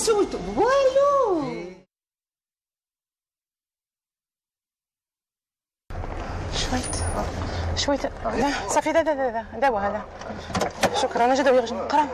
سويت والو. شويت لا صافي دابا هذا شكرا. انا جا دابا غادي نقرا.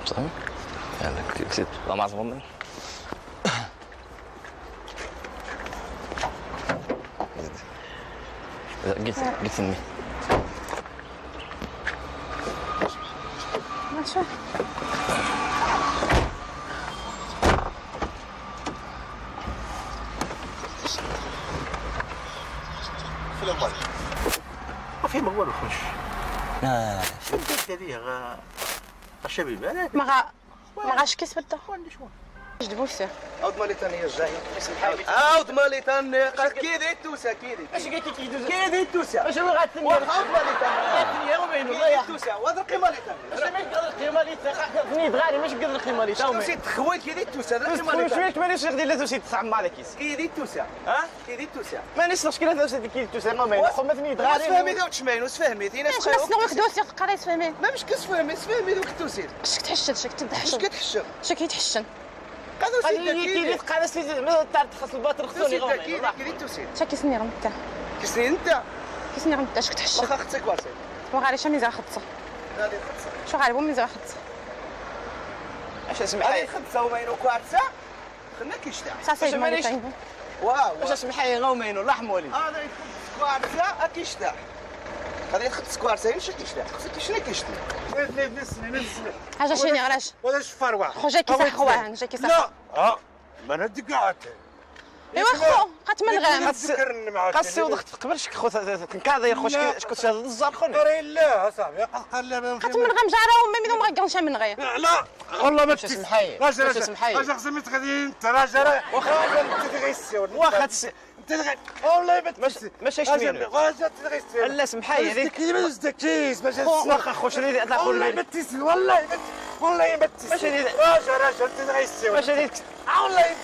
صافي يلا كتبت لا معصوم قلت سمي ماشي. في الماء ما فيه ما والو خوش. لا بدات هذه الشبيبه ما غاش كيسبت عندي شويه جدبو السير. عاود مالي ثاني الجاي عاود مالي ثاني كيدي التوسه كيدي اش قلت كيدوز كيدي التوسه اش هو غاتني عاود مالي ثاني غاتني هو وين والله كيدي يا التوسه وذرقي مالي ثاني اش ما يقدر القيمه اللي تاخذني دغاري ماشي يقدر القيمه اللي تاومي توسي تخوي كيدي التوسه ذرقي مالي شويه ثاني كمان شي غادي لازم شي تسعم مع كيس كيدي التوسه ها كيدي التوسه مانيش مشكله واش هذيك اللي تسمى ما خو مثني دغاري تفهمي دوك تشمعين وتفهمي اش بس نوك دوسي قرا يتفهمي. ما مش كتفهمي تفهمي دوك التوسير شك تحشن شك اش تحشن كتحشم شك يتحشن قالوا قال سيدي لي كيدي كيدي تقال سيدي ما تخص الباطل خصوني توسي كيدي كيدي التوسير شك كيسني غمتا كسني انت كيسني غمتا شك تحشن واخا اختك واسي وغالي شمي زا خطه غادي خدسه شو غالي بومي زا خطه اش اسمح غادي لي خدسه وماين وكوارتسه خلنا كيشتاع ساسي مانيش- مانيش واو اش اسمح لي غومين ولا حمولي هذا يخد سكوارتسه كيشتاع غادي يخد سكوارتسه يمشي كيشتاع خصك شنو كيشتاع نسني حاجه شيني علاش ولا شفار واحد خو جاي كيسح خواه جاي كيسح لا ما ندق قاعد ايوا خو قات من غام تذكرني معاك قاسي وضغط قبل شك خو كنكاضي خوش كنت هذا الزار خوني قري لا اصاحبي قال لا قات من غام جاره وما ميدو ما غنشا من غير لا والله ما واش سمحي واش سمحي راجل خصك غادي انت راجل واخا انت تغيسي واخا انت والله ما تمشي ماشي شتمين واجا تغيسي لا سمحي هذيك كي ما تزكيش باش واخا خوش هذيك لا والله ما تسي والله ما تسي ماشي هذيك راجل انت تغيسي واش هذيك والله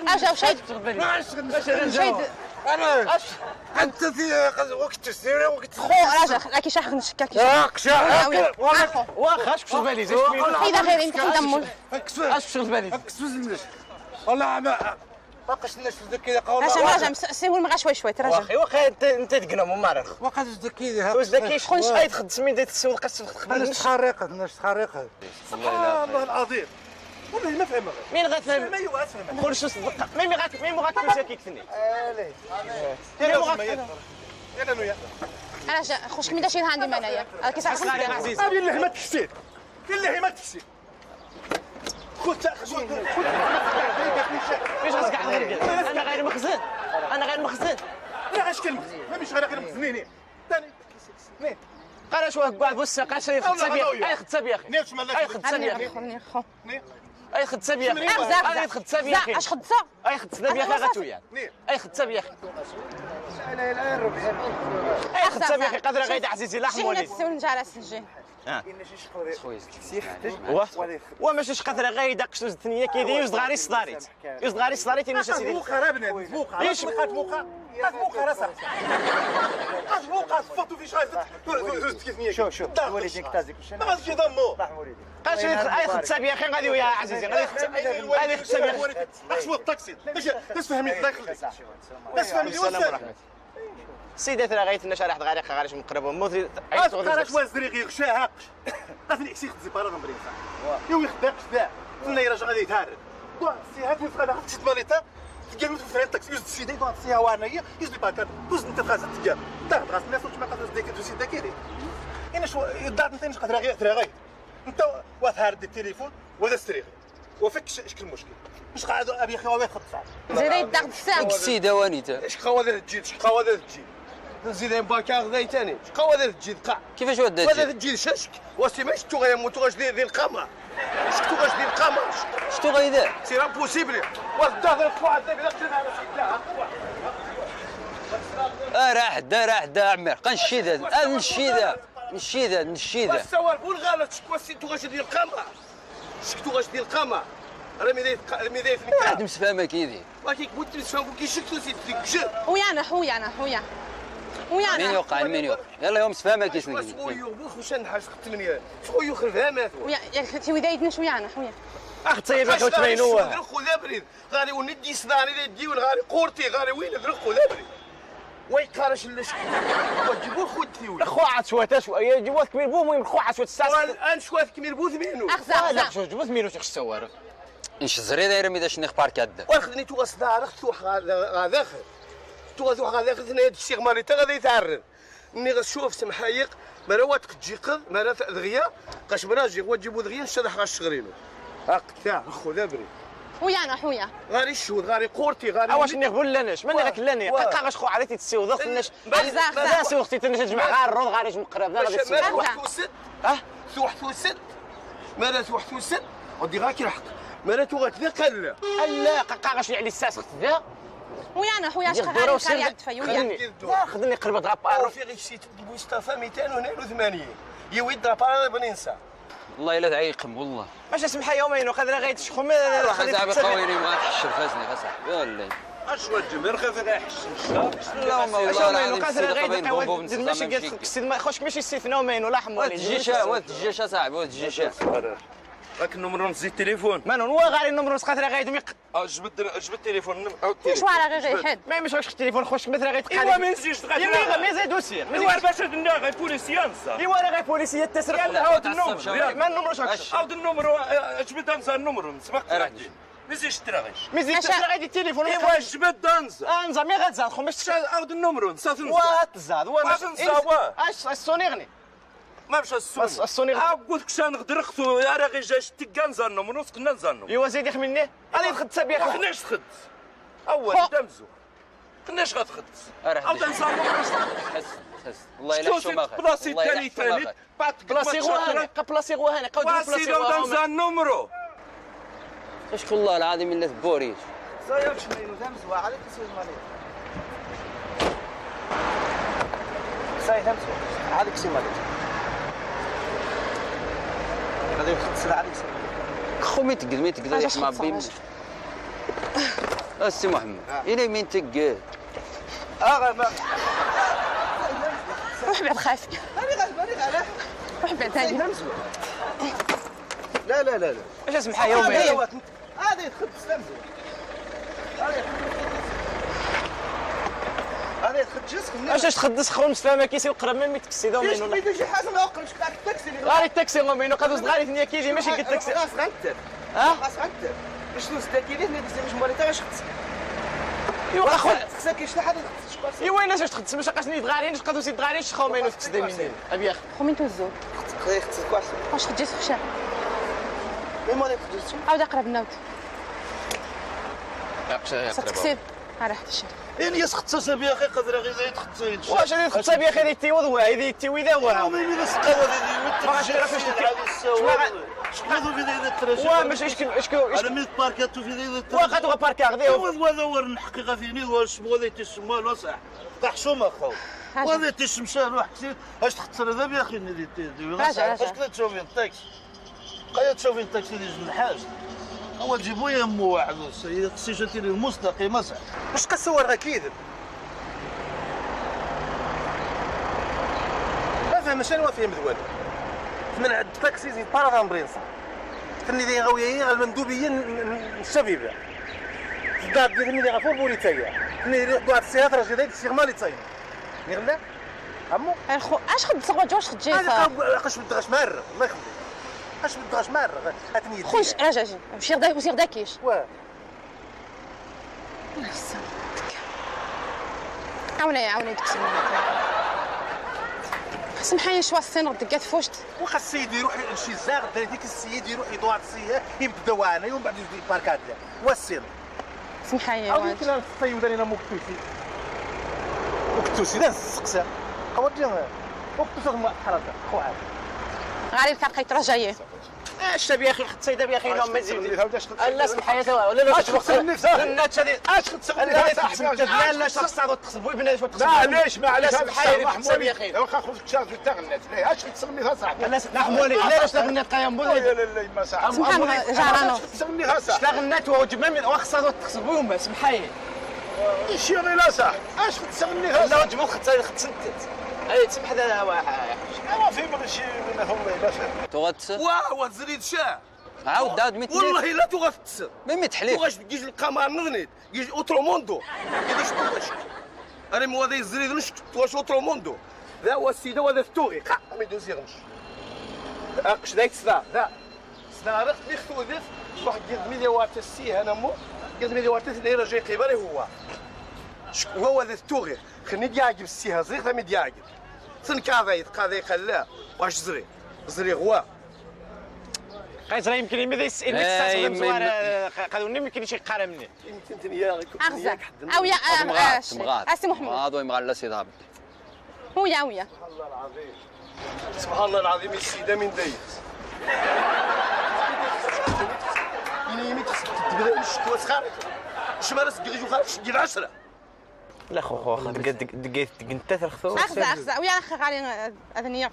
راجع وشيد شيد انا انت في وقت تسير وقت خو راجع راكي شاخ نشكا كي واخا اش كشف بالي زيد حيدا غير انت ندمو اش كشف بالي والله ما باقاش نشد كذا راجع سيهول مغا شوي تراجع واخا انت تقنم مارخ وقت كذا واش ذاك شكون شحال تخد سمين ديت السوق انا تخرقت الله العظيم والله ما فهمها مين غتفهم ما يواسفهم قول شو صدق مين غتفهم كيكفني ليه يلا نويا راجع خوش كمي داشين عندي منايا راكي صح صغاري عزيز هذه اللي ما تكسي اللي ما تكسي خذ فاش غتقع الرجال انا غير مخزن لا اش كلمه ما مش غير مزنينين ثاني اثنين قال شو كاع بص قال شي خد سبي اي خد سبي اخي نيش مالك اي خد سبي اخي خوني خو اي خد سبي اخي اي خد سبي لا اخي اش خدسه اي خد سبي اخي غتويا اي خد سبي اخي لا لا الربح اي خد سبي اخي قادر غيد عزيزي لا شنو حمولي تسول نجا سنجي وماشي شقثر غير داك شوز الثنيه كيدي يوزغاري صداريت ماشي سيدي بوخه بنادم بوخه ليش بوخه راسها بوخه صفطوا في شاي شوف وليدك تازك ما غاديش يضمو قال شي اي خد سبي اخي غادي ويا عزيزي غادي خد سبي اخي اش هو التاكسي باش تفهمي الله يخليك باش تفهمي سيدات راه غايت الناس راه غاري خارج من قرب موت قالت وازري غير غشاها قافني اكسي خدزي بارا غمبريسا يو يخداك شدا قلنا يا راجل غادي يتهرب سي هات في فراغ تشد ماليتا تقابل في فريق تاكسي يوز السيده يضغط فيها وانايا يوز لي باكار دوز انت خاصك تقابل ضغط غاس الناس وتما قادر ديك دوسي داكيري انا شو يضاعت انت مش قادر غير انت وثارد التليفون وهذا استريغ وفك شكل المشكل مش قاعد ابي خوي خط صعب زيد يدق الساعه السيده وانيتا ايش خوادر تجي ايش خوادر تجي نزيد باكا غداي ثاني ايش خوادر تجي قاع كيفاش ودا وهذا تجي ششك واسي ما شتو غيموتو غاش دير القمر شتو غاش دير القمر شتو غيدير سي امبوسيبل ودا الخوات دابا راح دا عمر قنشيده نشيده السوار بول غلط شكو غاش دير القمر شكتو غاش دير القمر راه ميداي في واحد مسفهمه كيدي ولكن كنت تفهم كي شكتو سي تكجر ويانا مين يوقع يلا يوم مسفهمه كيسني خويو بوخ نحاس خدت مني خويو خرفها مات يا اختي ودايدنا ويانا اختي باك تبينوها درخو ذا بريد غادي وندي صداني دي غادي قورتي غادي وين درخو ذا بريد وي كارش لش وتجيبو خوتي ولا خوات شوات شويه جيبوه كبير بوه المهم خوات شوات الساس ان شوات كبير بوث منو اخزا شو جبت مينو شيخ السوار انش زري داير ميدا شني اخبار كادا واخذني تو صدار ثوح غاداخر تو ثوح غاداخر هاد الشيخ مالي تا غادي يتعرض ملي غتشوف سمحايق مراوات تجي قض مرا دغيا قاش براجي وتجيبو دغيا نشرح غاش شغرينو هاك تاع خو ذا بريد ويانا غادي الشهود غادي قورتي غادي اواش نغبل لناش ماني غاك لاني قاقا غاش خو عليتي تسيوض الناش لا سوختي تنش تجمع غير الروض غادي مقرب لا غادي تسيوض ثوح ثوسد مرا ثوح ثوسد ودي غاك يحق مرا تو غاتذا قال لا قاقا غاش علي الساس خت ذا ويانا شحال خالي عبد فيا خذني قرب دراب في غير شي مصطفى 282 يويد دراب بننسى والله الا تعيقم والله باش اسمح يومين وخذنا غيتشخو روح صاحبي خويني ما تحشر فاسني صاحبي ولا اش وجه خاف غير يحشم اللهم والله العظيم وخذنا غيت ماشي قالت السيد خوش ماشي السيفنومين ولا حمو الجيشه صاحبي الجيشه راك النمرو نزيد التليفون مانو هو غير النمرو نسخاثرا غايد جبد التليفون واش وارا غير يحد ما مش التليفون خوش مثلا غير ايوا ما نزيدش غير ما زيد وسير ايوا باش هاد غير بوليسيانسا ايوا راه غير بوليسيه التسرق يلا عاود النمرو ما النمرو شاكش عاود النمرو جبد انسى النمرو نسبق راجل ما زيدش تراغيش ما زيد غير التليفون ايوا جبد انسى انزا مي غتزاد خو باش عاود النمرو نسى واتزاد اش السونيغني ما مشى السوني قلت لك شان نقدر نختو يا راه غير جاش تكا نزرنو منوس كنا نزرنو ايوا زيد يخ مني غادي تخد سابيا ما خناش تخد اول دمزو خناش غتخد عاود نزرنو حس والله الا شو ما بلاصي ثاني بعد بلاصي غوهاني بلاصي غوهاني قاود بلاصي غوهاني النمرو اش والله العظيم الا بوريش زاير شنو دمزو عليك سيد مالك ساي دمزو عليك سي مالك هذا يختصر عليك خو ما تقد يسمع بيم السي محمد الى مين تقد ما روح بعد خايف روح بعد ثاني لا اش اسمح يومين هذا يدخل تسلمزو هذا يدخل جسك اش تخدس خو مسلمه كيسي وقرب من تكسي دومين ولا يجي حاجه ما يقربش كاع التاكسي غير التاكسي دومين قادوس غير ثنيا كيجي ماشي قد التاكسي خاص غنتر خاص غنتر باش نستاكي ليه ندير باش مالي تا واش خدس ايوا اخو خصك شي حاجه تخدس ايوا انا اش تخدس باش قاش نيت غارين قادوس سيد غارين شخو مينو تكسي منين ابي اخ خو من توزو خدس كواش واش خديت في الشارع مي مالك خدس عاود اقرب النوت يا تكسب راح الشارع يعني يسختص بيا اخي قدر غير زيد خدس واش غادي تخدس بيا اخي تيوض وهذه تيوي ذا وها ما يدير السقاوه هذه ما غاش فاش شنو في ذي الترجمه وا ماشي اشكو انا ميت باركاتو في ذي واخا تو باركا غدي وهذا هو الحقيقه فيني واش بغى تسمى لا صح قحشومه خو وهذا تسمشان واحد اش تختصر هذا يا اخي ندير راجع فاش كنت تشوفي الطاكسي قايا تشوفي الطاكسي ديال النحاس هو تجيبو يمو واحد السيجاتي المستقيمه صح واش كتصور غير كيذب ما فهمش انا فهم ذوالو من عند الطاكسي زيد بارا برينصا تني ذي غاويين المندوبيين الشبيبه الدار ديال ملي غافور بوريتايا ملي واحد السيارات راه جاي السيغ مالي تايم نغلا عمو خو اش خد صغوا واش خد جيفا قاش بدغاش مار الله يخليك قاش بدغاش مار هاتني خوش راجع جي وسير داكيش واه عاوني تكسب سمحي شويه السين دقات فوشت. واخا السيد يروح لشي زاغ ديك السيد يروح يدوار السيها يبدا وانا ومن بعد يجي باركاد له والسين. سمحي او يمكن انا الطيب انا مكتوسي لا السقسه اودي مكتوسه حركه خوات غاري الكارقيت راه جايه. اش تبي يا اخي خد سيده يا اخي لهم ما تزيد الناس لا الحياه ولا لا اش تغسلني صاحبي الناس هذه اش تغسلني صاحبي لا لا تغسل تغسل بنات معليش الحياه حساب يا اخي واخا خذ الشارج تاع النت اش تغسلني صاحبي الناس نحمولي لا لاش غنات قيام بولي لا لا ما صاحبي سمحي جارانو تغسلني صاحبي اشتغلت وجبنا واخا تغسل بهم سمحي ايش يا لا صاحبي اش تغسلني لا وجبوا خدت اي تسمح هذا واحد ما في ماشي هم باش تغتسل واه زريد شاه عاود داود ميت والله لا تغتسل ميت حليف واش تجيش القمر نغنيت جيش اوترو موندو كيفاش تقولش انا مو هذا يزريد نش واش اوترو موندو ذا هو السيده وهذا فتوغي ما يدوز يغنش اقش دايك سلا رخت بيختو ذف واحد قد ميديا وات السي انا مو قد ميديا وات اللي جاي قبالي هو ذا فتوغي خلني دياعجب السي هزريق ثم دياعجب سن قاضي خلاه واش زري غوا قايز راه يمكن يمد يسالني تستخدم زوار قالوا يمكن شي قاره مني يمكن تنيا اغزى او يا اسي محمود هذا يمغال لا سي ضابط ويا سبحان الله العظيم سبحان الله العظيم السيده من دايت يمين تبدا الشكوى سخارك اش ما راس ديجو خارج ديال 10 لا خو دقيت انت ترخصو اغزى ويا اخي غالي اذنيا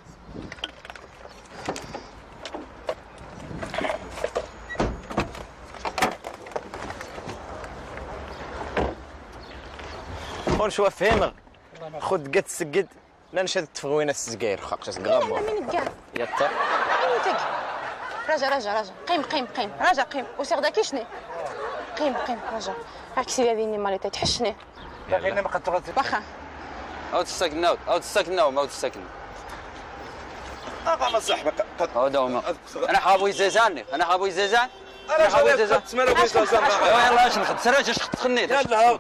شو فهمك خذ قد سجد لا نشد تفغوينا السجاير خاقش سقرام مين تقال يا طر مين تقال رجع قيم رجع قيم وسير داكي شني قيم رجع هاك سيدي هذه مالي تحشني باغينا ما قطرت واخا عاود تسكن ما صاحبك هذا هو انا حابوي زيزاني انا حابوي زيزان يلا اش نخد سراج اش تخنيت يلا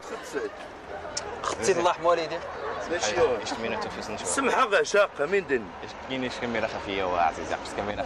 خدتي الله حموليدي ايش كمينة في سنشوف سمحة غا شاقة من دن ايش كمينة خفية وعزيزة بس كمينة